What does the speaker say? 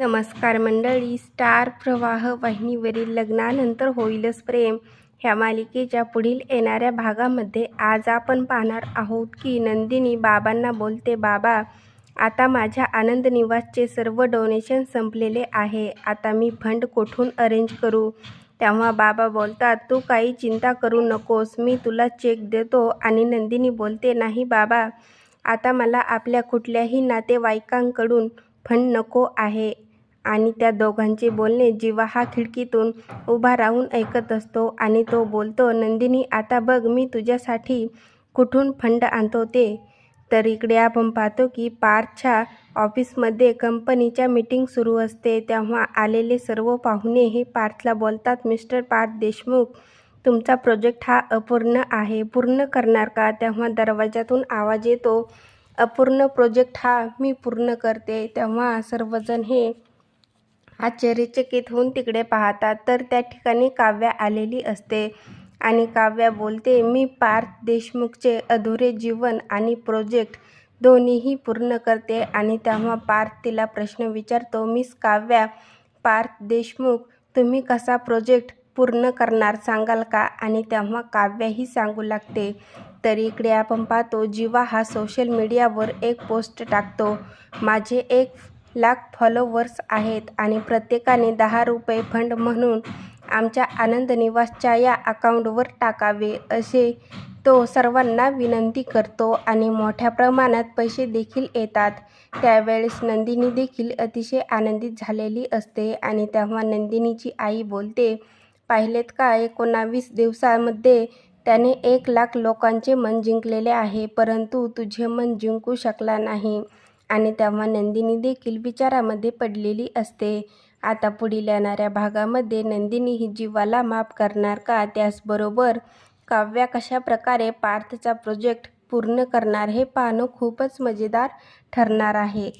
नमस्कार मंडळी. स्टार प्रवाह वाहिनीवरील लग्नानंतर होईलच प्रेम ह्या मालिकेच्या पुढील येणाऱ्या भागामध्ये आज आपण पाहणार आहोत की नंदिनी बाबांना बोलते, बाबा आता माझ्या आनंद निवासचे सर्व डोनेशन संपलेले आहे. आता मी फंड कुठून अरेंज करू? तेव्हा बाबा बोलतात, तू काही चिंता करू नकोस, मी तुला चेक देतो. आणि नंदिनी बोलते, नाही बाबा, आता मला आपल्या कुठल्याही नातेवाईकांकडून फंड नको आहे. आणि त्या दोघांचे बोलणे जीवा हा खिडकीतून उभा राहून ऐकत असतो आणि तो बोलतो, नंदिनी आता बघ मी तुझ्यासाठी कुठून फंड आणतो ते. तर इकडे आपण पाहतो की पार्थच्या ऑफिसमध्ये कंपनीच्या मीटिंग सुरू असते. तेव्हा आलेले सर्व पाहुणे हे पार्थला बोलतात, मिस्टर पार्थ देशमुख, तुमचा प्रोजेक्ट हा अपूर्ण आहे, पूर्ण करणार का? तेव्हा दरवाजातून आवाज येतो, अपूर्ण प्रोजेक्ट हा मी पूर्ण करते. तेव्हा सर्वजण हे आश्चर्यचकित होऊन तिकडे पाहतात. तर त्या ठिकाणी काव्या आलेली असते आणि काव्या बोलते, मी पार्थ देशमुखचे अधुरे जीवन आणि प्रोजेक्ट दोन्हीही पूर्ण करते. आणि तेव्हा पार्थ तिला प्रश्न विचारतो, मिस काव्या, पार्थ देशमुख तुम्ही कसा प्रोजेक्ट पूर्ण करणार सांगाल का? आणि तेव्हा काव्याही सांगू लागते. तर इकडे आपण पाहतो जीवा हा सोशल मीडियावर एक पोस्ट टाकतो, माझे 1,00,000 फॉलोवर्स आहेत आणि प्रत्येकाने 10 रुपये फंड म्हणून आमच्या आनंद निवासच्या या अकाउंटवर टाकावे असे तो सर्वांना विनंती करतो. आणि मोठ्या प्रमाणात पैसे देखील येतात. त्यावेळेस नंदिनी देखील अतिशय आनंदित झालेली असते. आणि तेव्हा नंदिनीची आई बोलते, पाहिलेत का, 19 दिवसांमध्ये त्याने 1,00,000 लोकांचे मन जिंकलेले आहे, परंतु तुझे मन जिंकू शकला नाही. आणि तेव्हा नंदिनी देखील विचारामध्ये पडलेली असते. आता पुढील येणाऱ्या भागामध्ये नंदिनी ही जीवाला माफ करणार का? त्याचबरोबर काव्या कशा प्रकारे पार्थचा प्रोजेक्ट पूर्ण करणार हे पाहणं खूपच मजेदार ठरणार आहे.